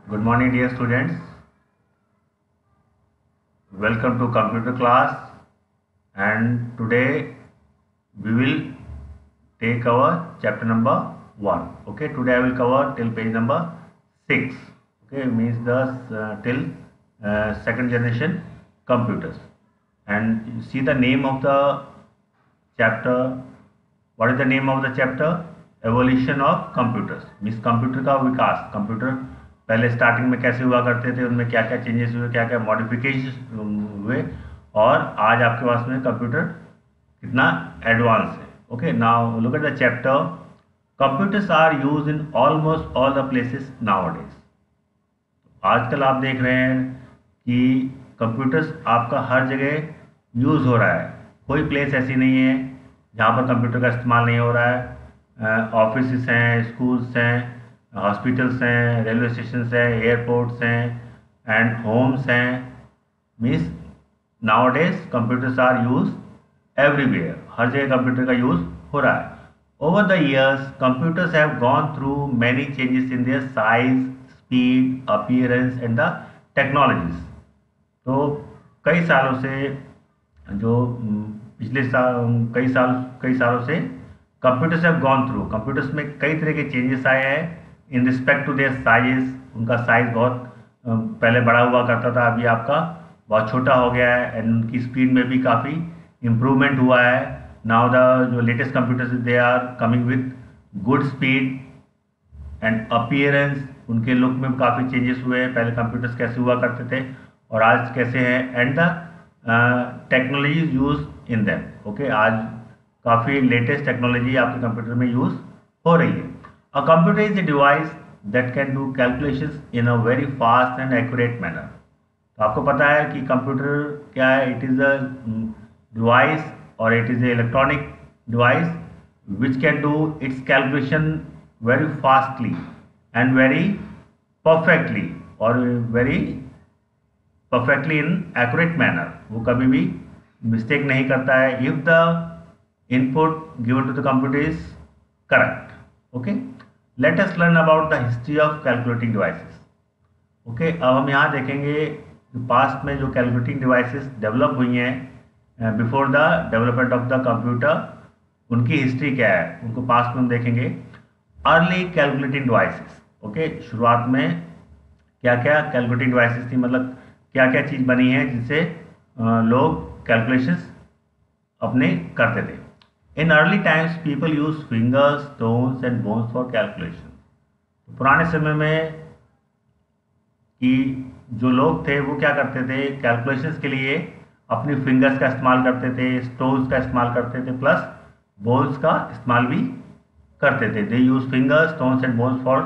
Good morning, dear students. Welcome to computer class. And today we will take our chapter number 1. Okay, today I will cover till page number 6. Okay, means the till second generation computers. And you see the name of the chapter. What is the name of the chapter? Evolution of computers means computer का विकास. Computer पहले starting में कैसे हुआ करते थे, उनमें क्या क्या चेंजेस हुए, क्या क्या मॉडिफिकेशन हुए, और आज आपके पास में कंप्यूटर कितना एडवांस है. Okay, now look at the chapter. Computers are use in almost all the places nowadays. आजकल आप देख रहे हैं कि कंप्यूटर्स आपका हर जगह यूज़ हो रहा है. कोई प्लेस ऐसी नहीं है जहाँ पर कंप्यूटर का इस्तेमाल नहीं हो रहा है. ऑफिस हैं, स्कूल्स हैं, हॉस्पिटल्स हैं, रेलवे स्टेशन हैं, एयरपोर्ट्स हैं एंड होम्स हैं. Means nowadays computers are use everywhere. हर जगह कंप्यूटर का यूज़ हो रहा है. Over the years computers have gone through many changes in their size, speed, appearance and the technologies. तो कई सालों से जो पिछले साल कई सालों से computers have gone through. Computers में कई तरह के चेंजेस आए हैं in respect to their sizes. उनका साइज बहुत पहले बड़ा हुआ करता था, अभी आपका बहुत छोटा हो गया है. एंड उनकी स्पीड में भी काफ़ी इम्प्रूवमेंट हुआ है. नाउ द जो latest computers they are coming with good speed and appearance. उनके लुक में काफ़ी चेंजेस हुए हैं. पहले कंप्यूटर्स कैसे हुआ करते थे और आज कैसे हैं. And the technologies use in them. Okay, आज काफ़ी लेटेस्ट टेक्नोलॉजी आपके कंप्यूटर में यूज़ हो रही है. A computer is a device that can do calculations in a very fast and accurate manner. तो आपको पता है कि कंप्यूटर क्या है. इट इज़ अ डिवाइस और it is a electronic device which can do it's calculation very fastly and very perfectly और very perfectly in accurate manner. वो कभी भी मिस्टेक नहीं करता है if the input given to the computer is correct. Okay, let us learn about the history of calculating devices. Okay, अब हम यहाँ देखेंगे पास्ट में जो कैलकुलेटिंग डिवाइसेस डेवलप हुई हैं before the development of the computer, उनकी हिस्ट्री क्या है, उनको पास्ट में हम देखेंगे. Early calculating devices. ओके, शुरुआत में क्या क्या कैलकुलेटिंग डिवाइसेस थी, मतलब क्या क्या चीज़ बनी है जिससे लोग कैलकुलेशंस अपने करते थे. In early times, people used fingers, stones and bones for calculation. पुराने समय में कि जो लोग थे वो क्या करते थे, कैलकुलेशंस के लिए अपनी फिंगर्स का इस्तेमाल करते थे, स्टोन्स का इस्तेमाल करते थे, प्लस बोन्स का इस्तेमाल भी करते थे. They use fingers, stones and bones for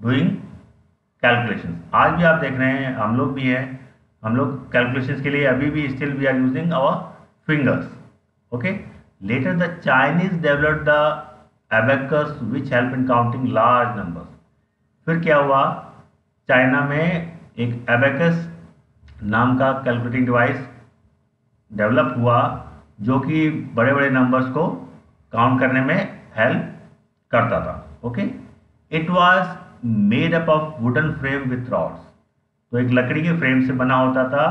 doing calculations. आज भी आप देख रहे हैं, हम लोग भी हैं, हम लोग कैलकुलेशंस के लिए अभी भी still we are using our fingers. Okay, later the Chinese developed the abacus which help in counting large numbers. फिर क्या हुआ, चाइना में एक abacus नाम का कैलकुलेटिंग डिवाइस डेवलप हुआ जो कि बड़े बड़े नंबर्स को काउंट करने में हेल्प करता था. Okay, it was made up of wooden frame with rods. तो एक लकड़ी के फ्रेम से बना होता था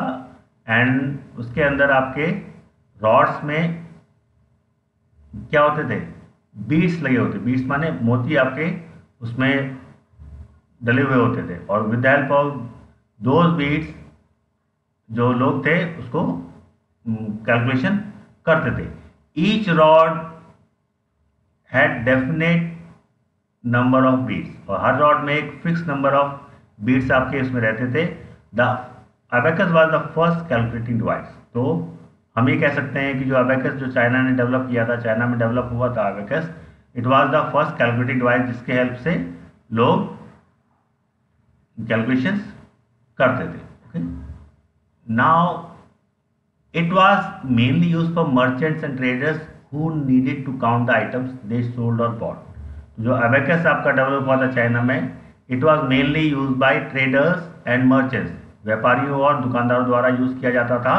एंड उसके अंदर आपके रॉड्स में क्या होते थे, बीड्स लगे होते. बीड्स माने मोती आपके उसमें डले हुए होते थे. और with the help of those beads जो लोग थे उसको कैलकुलेशन करते थे. Each rod had definite number of beads. और हर रॉड में एक फिक्स नंबर ऑफ बीड्स आपके इसमें रहते थे. The abacus was the first calculating device. तो हम ये कह सकते हैं कि जो अबेकस जो चाइना ने डेवलप किया था, चाइना में डेवलप हुआ था abacus, it was the first calculating device जिसके हेल्प से लोग कैलकुलेशंस करते थे. Okay, now it was mainly used for merchants and traders who needed to count the items they sold और बॉट. जो अबेकस आपका डेवलप हुआ था चाइना में, it was mainly use by traders and merchants. व्यापारियों और दुकानदारों द्वारा यूज किया जाता था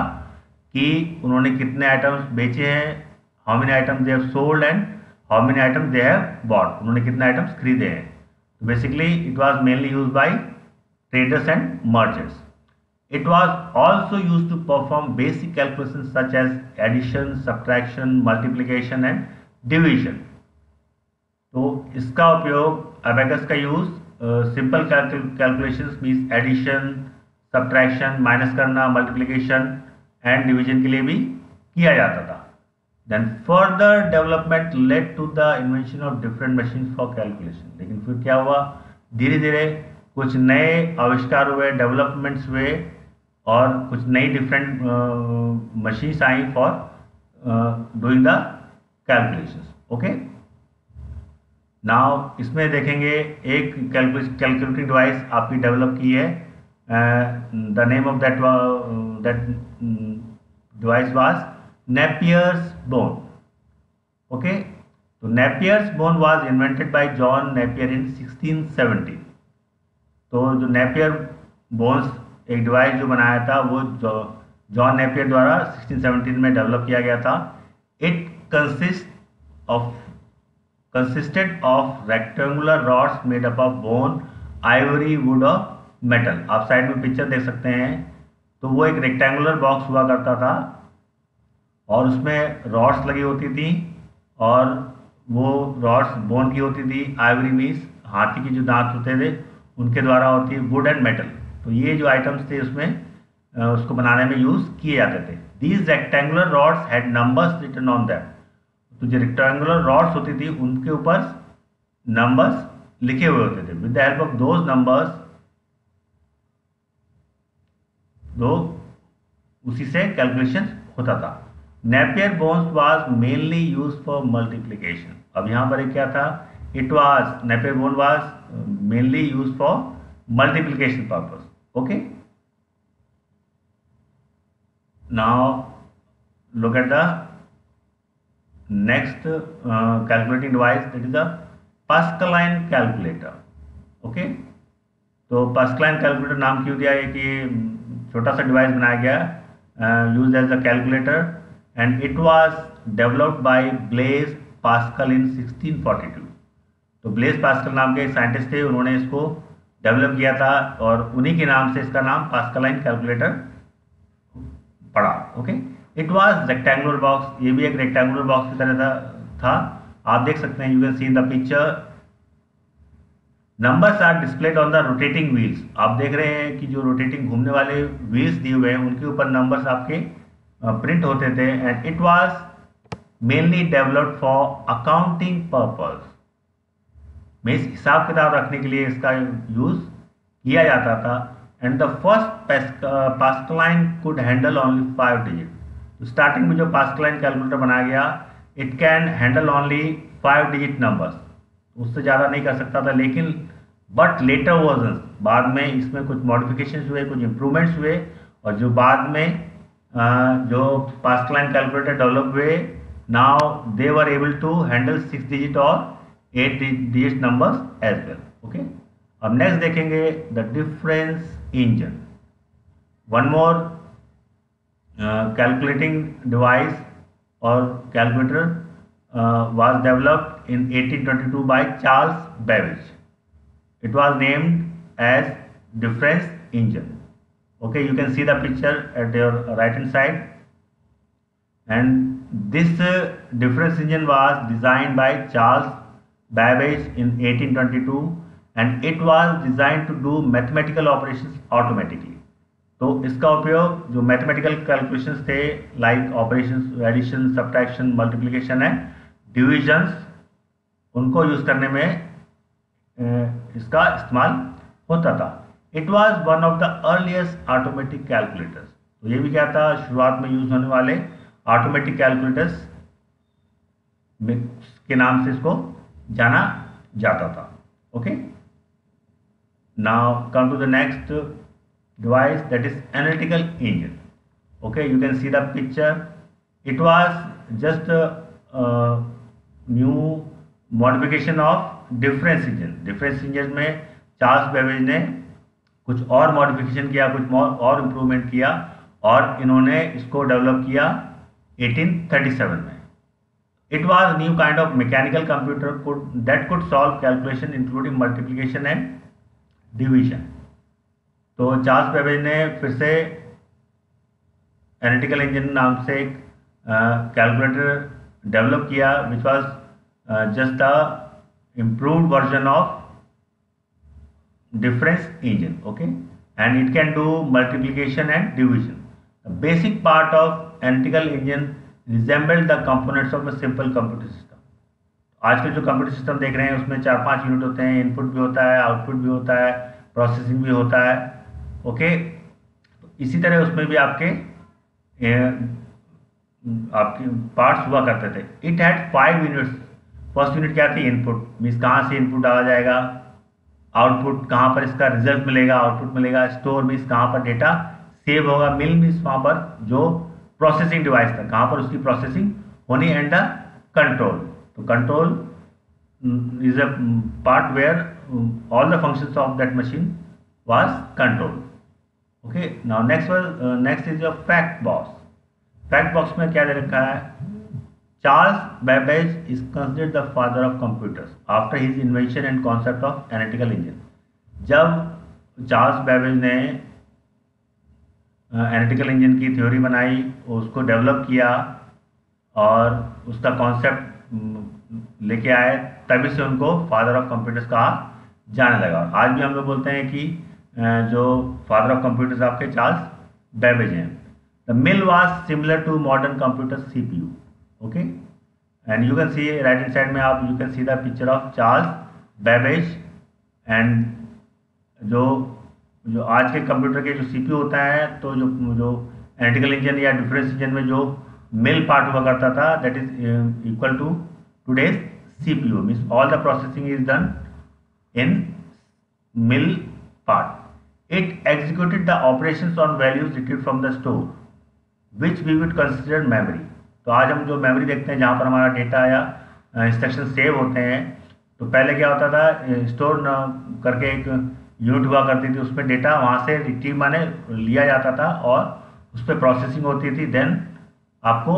कि उन्होंने कितने आइटम्स बेचे हैं, how many items they have sold and how many items they have bought. उन्होंने कितने आइटम्स खरीदे हैं. तो basically it was mainly use bye traders and merchants. It was also used to perform basic calculations such as addition, subtraction, multiplication and division. तो इसका उपयोग abacus का use simple calculations means addition, subtraction, minus करना, multiplication and division के लिए भी किया जाता था. Then further development led to the invention of different machine for calculation. लेकिन फिर क्या हुआ, धीरे धीरे कुछ नए आविष्कार हुए, डेवलपमेंट्स हुए और कुछ नई डिफरेंट मशीन्स आई for doing the calculations. Okay, now इसमें देखेंगे एक कैलकुलेटिंग डिवाइस आपकी डेवलप की है. The name of that device was Napier's bone. Okay, तो Napier's bone was invented by John Napier in 1670. तो जो नेपियर बोन्स एक डिवाइस जो बनाया था वो जॉन नेपियर द्वारा 1617 में डेवलप किया गया था. It consisted of rectangular rods made up of bone, ivory, wood और metal. आप साइड में पिक्चर देख सकते हैं. तो वो एक रेक्टेंगुलर बॉक्स हुआ करता था और उसमें रॉड्स लगी होती थी और वो रॉड्स बोन की होती थी. आइवरी मीन्स हाथी की जो दांत होते थे उनके द्वारा होती है. वुड एंड मेटल, तो ये जो आइटम्स थे उसमें उसको बनाने में यूज किए जाते थे. These rectangular rods had numbers written on them. तो जो रेक्टेंगुलर रॉड्स होती थी उनके ऊपर नंबर्स लिखे हुए होते थे. With the help of those numbers, दो उसी से कैलकुलेशन होता था. Napier bones was mainly use for multiplication. अब यहाँ पर क्या था, it was Napier bone was mainly use for multiplication purpose. Okay, now look at the next calculating device, that is a Pascaline calculator. Okay, तो Pascaline calculator नाम क्यों दिया है कि छोटा सा डिवाइस बनाया गया use as a calculator and it was developed by Blaise Pascal in 1642. तो ब्लेज पास्कल नाम के साइंटिस्ट थे, उन्होंने इसको डेवलप किया था और उन्हीं के नाम से इसका नाम पास्कलाइन कैलकुलेटर पड़ा. Okay, it was rectangular box. ये भी एक रेक्टेंगुलर बॉक्स की तरह था. आप देख सकते हैं, you can see in the picture. Numbers are displayed on the rotating wheels. आप देख रहे हैं कि जो रोटेटिंग घूमने वाले व्हील्स दिए हुए हैं उनके ऊपर नंबर्स आपके प्रिंट होते थे. And it was mainly developed for accounting purpose. Means हिसाब किताब रखने के लिए इसका यूज किया जाता था. And the first Pascaline could handle only 5 digit. Starting में जो पास्कलाइन कैलकुलेटर बनाया गया, it can handle only 5 digit numbers, उससे ज़्यादा नहीं कर सकता था. लेकिन बट लेटर वर्जन, बाद में इसमें कुछ मॉडिफिकेशंस हुए, कुछ इम्प्रूवमेंट्स हुए और जो बाद में जो पास्कलाइन कैलकुलेटर डेवलप हुए, now they were able to handle 6 digit और 8 digit numbers as well. Okay, अब नेक्स्ट देखेंगे the difference engine. One more calculating device or calculator was developed in 1822 by Charles Babbage. It was named as difference engine. Okay, you can see the picture at your right hand side. And this difference engine was designed by Charles Babbage in 1822 and it was designed to do mathematical operations automatically. तो इसका उपयोग जो mathematical calculations थे like operations, addition, subtraction, multiplication and divisions, उनको use करने में इसका इस्तेमाल होता था. It was one of the earliest automatic calculators. तो ये भी क्या था, शुरुआत में यूज होने वाले ऑटोमेटिक कैलकुलेटर्स के नाम से इसको जाना जाता था. Okay, now come to the next device, that is analytical engine. Okay, you can see the picture. It was just a new modification of difference engine. difference engine में चार्ल्स बेबेज ने कुछ और मॉडिफिकेशन किया, कुछ और improvement किया और इन्होंने इसको डेवलप किया 1837 में. It was new kind of mechanical computer that could solve calculation including multiplication and division. तो चार्ल्स बेबेज ने फिर से एनालिटिकल इंजन नाम से एक कैलकुलेटर डेवलप किया which was just the improved version of difference engine, okay, and it can do multiplication and division. The basic part of analytical engine resemble the components of a simple computer system. आज के जो computer system देख रहे हैं उसमें 4-5 unit होते हैं, input भी होता है, आउटपुट भी होता है, प्रोसेसिंग भी होता है, ओके। इसी तरह उसमें भी आपके पार्ट्स हुआ करते थे। It had 5 units. First unit क्या थी? इनपुट, मीन्स कहाँ से इनपुट डाला जाएगा, आउटपुट कहाँ पर इसका रिजल्ट मिलेगा, आउटपुट मिलेगा, स्टोर मीन्स कहाँ पर डेटा सेव होगा, मिल मीन्स वहाँ पर जो प्रोसेसिंग डिवाइस था कहाँ पर उसकी प्रोसेसिंग होनी, एंड द कंट्रोल। तो control is a part where all the functions of that machine was control, okay. Now next is your fact box. Fact box में क्या दे रखा है? Charles Babbage is considered the father of computers after his invention and concept of analytical engine. जब Charles Babbage ने analytical engine की theory बनाई, उसको develop किया और उसका कॉन्सेप्ट लेके आए, तभी से उनको फादर ऑफ कंप्यूटर्स कहा जाने लगा। आज भी हम लोग बोलते हैं कि जो फादर ऑफ कंप्यूटर्स आपके चार्ल्स बेबेज हैं। The mill was similar to modern computer CPU, okay, and you can see right hand side में आप you can see the picture of Charles Babbage, and जो आज के कंप्यूटर के जो CPU होता है, तो जो एनालिटिकल इंजन या डिफरेंस इंजन में जो मिल पार्ट हुआ करता था, that is equal to today's CPU, means all the processing is done in mill part. It executed the operations on values retrieved from the store which we would consider memory. तो आज हम जो memory देखते हैं जहाँ पर हमारा data या इंस्ट्रक्शन सेव होते हैं, तो पहले क्या होता था, स्टोर करके एक यूनिट हुआ करती थी, उसमें डेटा वहाँ से रिट्रीव माने लिया जाता था और उस पर प्रोसेसिंग होती थी, देन आपको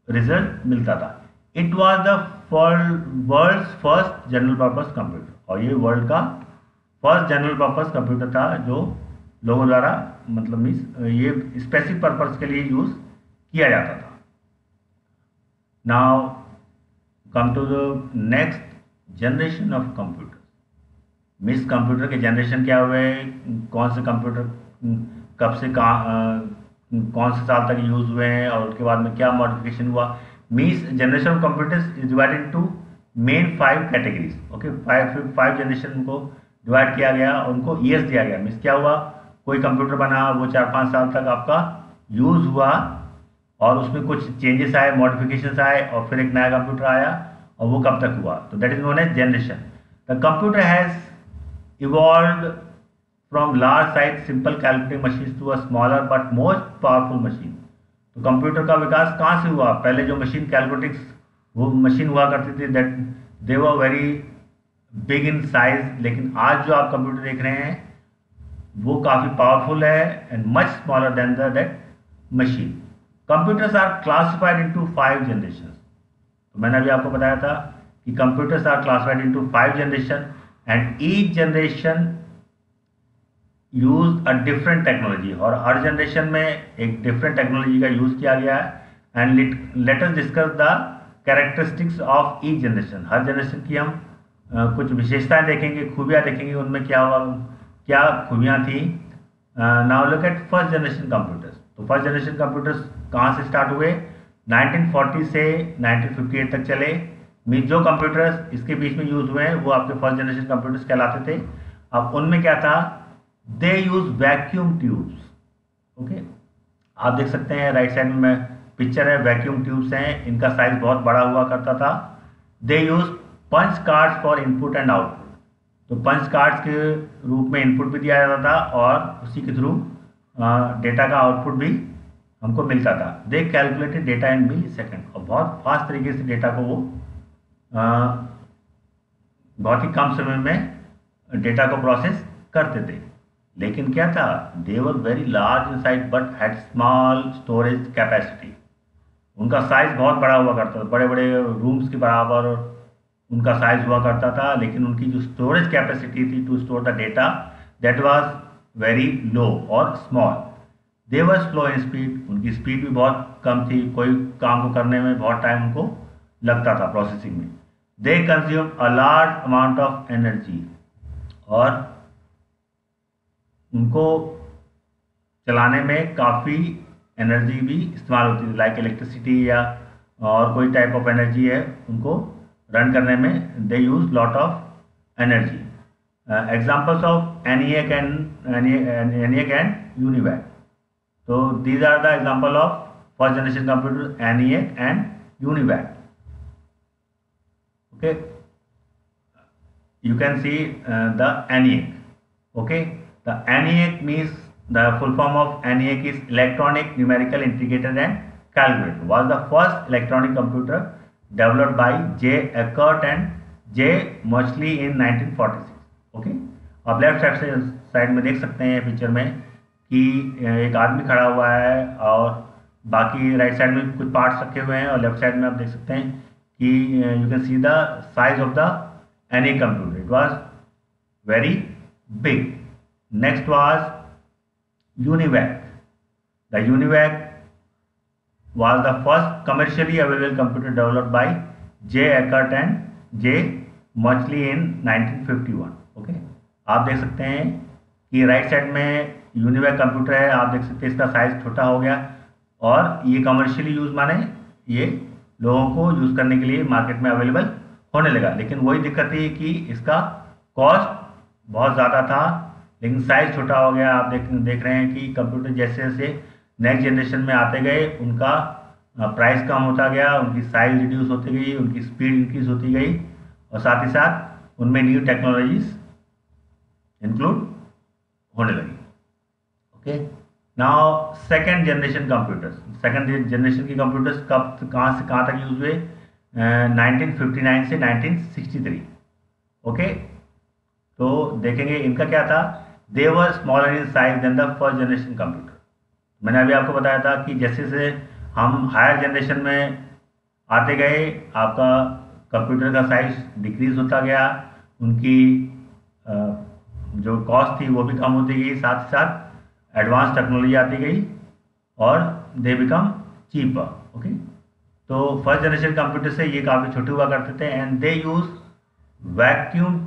रिजल्ट मिलता था। It was the world's first general purpose computer, और ये वर्ल्ड का फर्स्ट जनरल पर्पस कंप्यूटर था जो लोगों द्वारा मतलब मीन्स ये स्पेसिफिक पर्पस के लिए यूज किया जाता था। Now come to the next generation of computer. Means computer के जनरेशन क्या हुए, कौन से कंप्यूटर कब से कौन से साल तक यूज हुए हैं, और उसके बाद में क्या मॉडिफिकेशन हुआ। Means generation of computers is divided into main 5 categories, okay. 5 generation को डिवाइड किया गया, उनको ईयर्स दिया गया। मीन्स क्या हुआ, कोई कंप्यूटर बना, वो 4-5 साल तक आपका यूज हुआ और उसमें कुछ चेंजेस आए, मॉडिफिकेशंस आए, और फिर एक नया कंप्यूटर आया, और वो कब तक हुआ, तो that is known as generation. The computer has evolved from large size simple calculating machine to a smaller but most powerful machine. तो कंप्यूटर का विकास कहाँ से हुआ? पहले जो मशीन कैलकुलेटिक्स वो मशीन हुआ करती थी, that they were very big in size, लेकिन आज जो आप कंप्यूटर देख रहे हैं वो काफ़ी पावरफुल है and much smaller than that machine. Computers are classified into 5 generation. तो मैंने अभी आपको बताया था कि computers are classified into 5 generation and each generation use a different technology, और हर जनरेशन में एक डिफरेंट टेक्नोलॉजी का यूज किया गया है। And let us discuss the characteristics of each generation. Her generation की हम कुछ विशेषताएं देखेंगे, खूबियां देखेंगे, उनमें क्या खूबियां थी। Now look at first generation computers. तो फर्स्ट जनरेशन कंप्यूटर्स कहाँ से स्टार्ट हुए? 1940 से 1958 तक चले। मीन जो कंप्यूटर्स इसके बीच में यूज हुए हैं वो आपके फर्स्ट जनरेशन कंप्यूटर्स कहलाते थे। अब उनमें क्या था? They use vacuum tubes, okay. आप देख सकते हैं राइट साइड में पिक्चर है, वैक्यूम ट्यूब्स हैं, इनका साइज बहुत बड़ा हुआ करता था। They use punch cards for input and output. तो पंच कार्ड्स के रूप में इनपुट भी दिया जाता था और उसी के थ्रू डेटा का आउटपुट भी हमको मिलता था। दे कैलकुलेटेड डेटा इन मिली सेकेंड, और बहुत फास्ट तरीके से डेटा को वो बहुत ही कम समय में डेटा को प्रोसेस करते थे। लेकिन क्या था? They were very large in size but had small storage capacity. उनका साइज बहुत बड़ा हुआ करता था, बड़े बड़े रूम्स के बराबर उनका साइज हुआ करता था, लेकिन उनकी जो स्टोरेज कैपेसिटी थी to store the data that was very low और small. They were slow in speed, उनकी स्पीड भी बहुत कम थी, कोई काम को करने में बहुत टाइम उनको लगता था प्रोसेसिंग में। They consume a large amount of energy, और उनको चलाने में काफ़ी एनर्जी भी इस्तेमाल होती है, लाइक इलेक्ट्रिसिटी या और कोई टाइप ऑफ एनर्जी है, उनको रन करने में they use lot of energy. Examples of ENIAC and UNIVAC. So these are the example of first generation computers, ENIAC and UNIVAC. Okay, you can see the ENIAC. Okay, the ENIAC means, the full form of ENIAC is Electronic Numerical Integrator and Calculator. Was the first electronic computer developed by J. Eckert and J. Mauchly in 1946. Okay, आप left side में देख सकते हैं picture में कि एक आदमी खड़ा हुआ है और बाकी राइट साइड में कुछ पार्ट्स रखे हुए हैं, और लेफ्ट साइड में आप देख सकते हैं कि you can see the size of the any computer, it was very big. Next was UNIVAC. The UNIVAC was the first commercially available computer developed by J Eckert and J Mauchly in 1951। Okay, आप देख सकते हैं कि right side में UNIVAC computer है, आप देख सकते हैं इसका साइज छोटा हो गया, और ये कमर्शियली यूज माने ये लोगों को यूज करने के लिए मार्केट में अवेलेबल होने लगा। लेकिन वही दिक्कत थी कि इसका कॉस्ट बहुत ज़्यादा था, लेकिन साइज छोटा हो गया। आप देख रहे हैं कि कंप्यूटर जैसे जैसे नेक्स्ट जनरेशन में आते गए, उनका प्राइस कम होता गया, उनकी साइज रिड्यूस होती गई, उनकी स्पीड इंक्रीज होती गई, और साथ ही साथ उनमें न्यू टेक्नोलॉजीज इंक्लूड होने लगी। Okay, now second generation computers. Second generation की कंप्यूटर्स कब कहाँ से कहाँ तक यूज हुए? 1959 से 1963। ओके, तो देखेंगे इनका क्या था। They were smaller in size than the first generation computer. मैंने अभी आपको बताया था कि जैसे जैसे हम हायर जनरेशन में आते गए, आपका कंप्यूटर का साइज डिक्रीज होता गया, उनकी जो कॉस्ट थी वो भी कम होती गई, साथ ही साथ एडवांस टेक्नोलॉजी आती गई, और दे बिकम चीपर। ओके, तो फर्स्ट जनरेशन कंप्यूटर से ये काफ़ी छोटे हुआ करते थे, and they use vacuum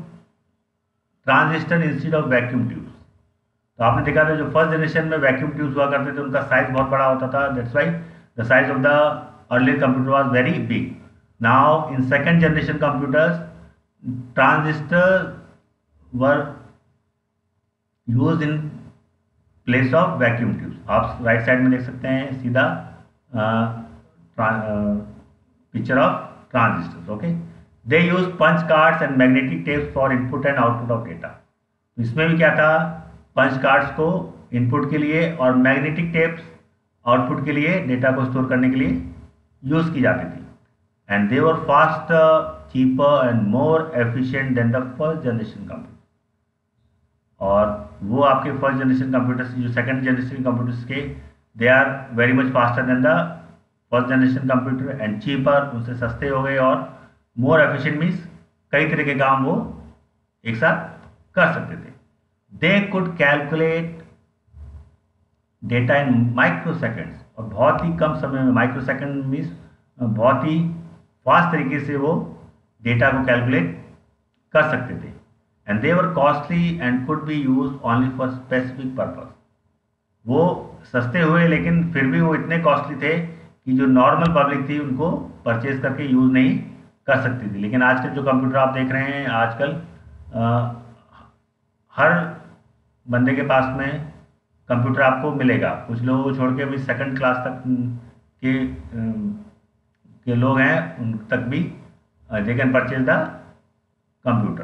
transistor instead of vacuum tubes. तो आपने देखा था जो फर्स्ट जनरेशन में वैक्यूम ट्यूब्स हुआ करते थे, उनका साइज बहुत बड़ा होता था, that's why the size of the earlier computer was very big. Now in second generation computers, transistor were use in place of vacuum tubes. आप राइट साइड में देख सकते हैं सीधा picture of transistors. Okay, they use punch cards and magnetic tapes for input and output of data. इसमें भी क्या था, पंच कार्ड्स को इनपुट के लिए और मैग्नेटिक टेप्स आउटपुट के लिए, डेटा को स्टोर करने के लिए यूज की जाती थी। And they were faster, cheaper and more efficient than the first generation computer. और वो आपके फर्स्ट जनरेशन कंप्यूटर्स, जो सेकंड जनरेशन कंप्यूटर्स के, they are very much faster than the first generation computer and cheaper, उनसे सस्ते हो गए, और मोर एफिशिएंट मीन्स कई तरह के काम वो एक साथ कर सकते थे। They could calculate data in micro seconds, और बहुत ही कम समय में, माइक्रो सेकेंड मीन्स बहुत ही फास्ट तरीके से वो डेटा को कैलकुलेट कर सकते थे। And they were costly and could be use only for specific purpose. वो सस्ते हुए, लेकिन फिर भी वो इतने कॉस्टली थे कि जो नॉर्मल पब्लिक थी उनको परचेज करके यूज़ नहीं कर सकती थी। लेकिन आजकल जो कंप्यूटर आप देख रहे हैं, आजकल हर बंदे के पास में कंप्यूटर आपको मिलेगा। कुछ लोगों को छोड़ के भी सेकंड क्लास तक के लोग हैं, उन तक भी they can purchase the computer,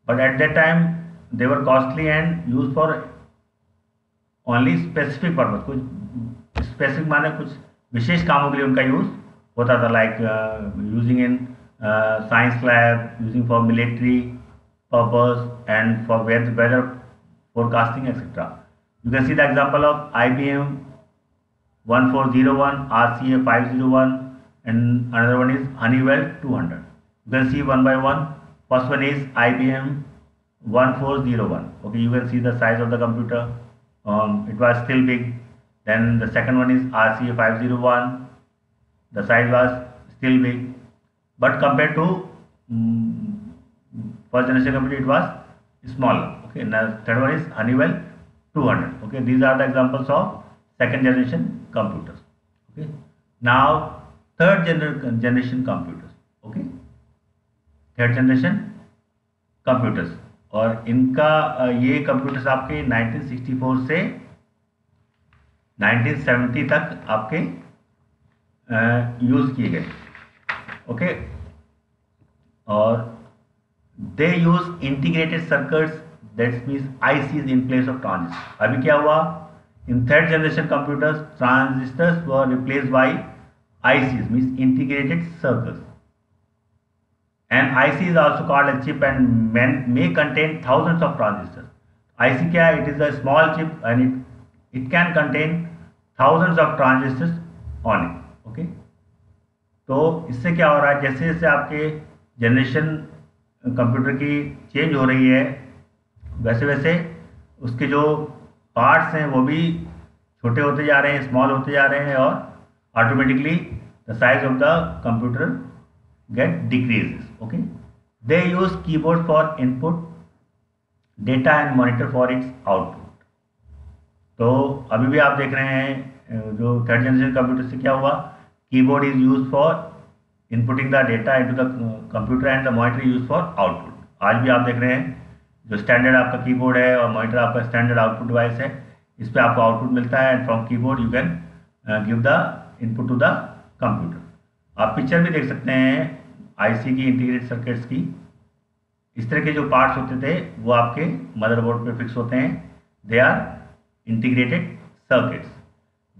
but at that time they were costly and use for only specific purpose. कुछ स्पेसिफिक माने कुछ विशेष कामों के लिए उनका यूज होता था, like using in science lab, using for military purpose and for weather forecasting, etc. You can see the example of IBM 1401, RCA 501, and another one is Honeywell 200. You can see one by one. First one is IBM 1401. Okay, you can see the size of the computer. it was still big. Then the second one is RCA 501. The size was still big, but compared to first generation computer, it was smaller. Okay. Now third one is Honeywell 200. Okay. These are the examples of second generation computers. Okay. Now third generation computers. Okay. Third generation computers, और इनका ये computers आपके 1964 से 1970 तक आपके use किए गए. Okay. और they use integrated circuits, that means ICs in place of transistor. अभी क्या हुआ, in third generation computers transistors were replaced by ICs, means integrated circuits. And IC is also called a chip and may contain thousands of transistors. IC क्या है? It is a small chip and it can contain thousands of transistors on it. Okay? तो इससे क्या हो रहा है, जैसे जैसे आपके जनरेशन कंप्यूटर की चेंज हो रही है, वैसे वैसे उसके जो पार्ट्स हैं वो भी छोटे होते जा रहे हैं, स्मॉल होते जा रहे हैं, और automatically the size of the computer get decreases. Okay. They use keyboard for input data and monitor for its output. तो अभी भी आप देख रहे हैं जो थर्ड जनरेशन कंप्यूटर से क्या हुआ, keyboard is use for inputting the data into the computer and the monitor use for output. आज भी आप देख रहे हैं जो स्टैंडर्ड आपका कीबोर्ड है और मॉनिटर आपका स्टैंडर्ड आउटपुट डिवाइस है, इस पर आपको आउटपुट मिलता है and from keyboard you can give the input to the computer. आप पिक्चर भी देख सकते हैं आईसी की इंटीग्रेटेड सर्किट्स की. इस तरह के जो पार्ट्स होते थे वो आपके मदरबोर्ड पे फिक्स होते हैं. They are integrated circuits.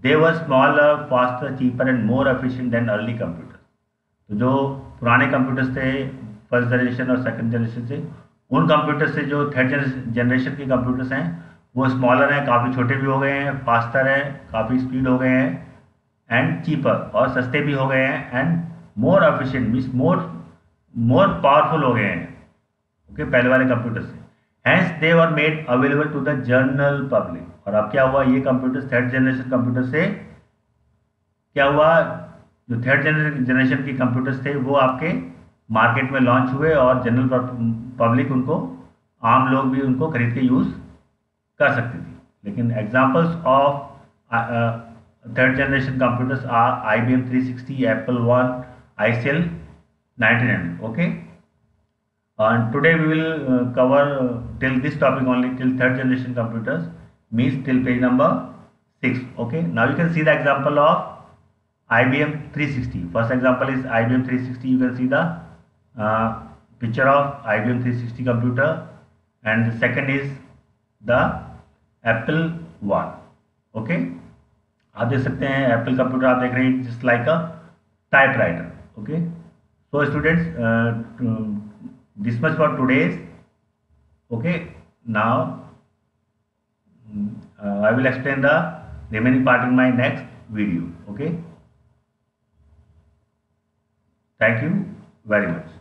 They were smaller, faster, cheaper and more efficient than early computers. तो जो पुराने कंप्यूटर्स थे फर्स्ट जनरेशन और सेकंड जनरेशन से, उन कंप्यूटर से जो थर्ड जनरेशन के कंप्यूटर्स हैं वो स्मॉलर हैं, काफ़ी छोटे भी हो गए हैं, फास्टर हैं, काफ़ी स्पीड हो गए हैं, एंड चीपर और सस्ते भी हो गए हैं, and more efficient means more powerful हो गए हैं. ओके. पहले वाले कंप्यूटर से. Hence they were made available to the general public. और अब क्या हुआ, ये कंप्यूटर थर्ड जनरेशन कंप्यूटर से क्या हुआ, जो थर्ड जनरेशन के कंप्यूटर्स थे वो आपके मार्केट में लॉन्च हुए और जनरल पब्लिक उनको, आम लोग भी उनको खरीद के यूज़ कर सकती थी. लेकिन examples of third generation computers are IBM 360, Apple I, ICL 1900. Okay. And today we will cover till this topic only, till third generation computers, means till page number 6. Okay. Now you can see the example of IBM 360. First example is IBM 360. You can see the picture of IBM 360 computer, and the second is the Apple I. Okay. आप देख सकते हैं Apple computer आप देख रहे हैं, just like a typewriter. Okay. So students, this much for today's. Okay. Now I will explain the remaining part in my next video. Okay. Thank you very much.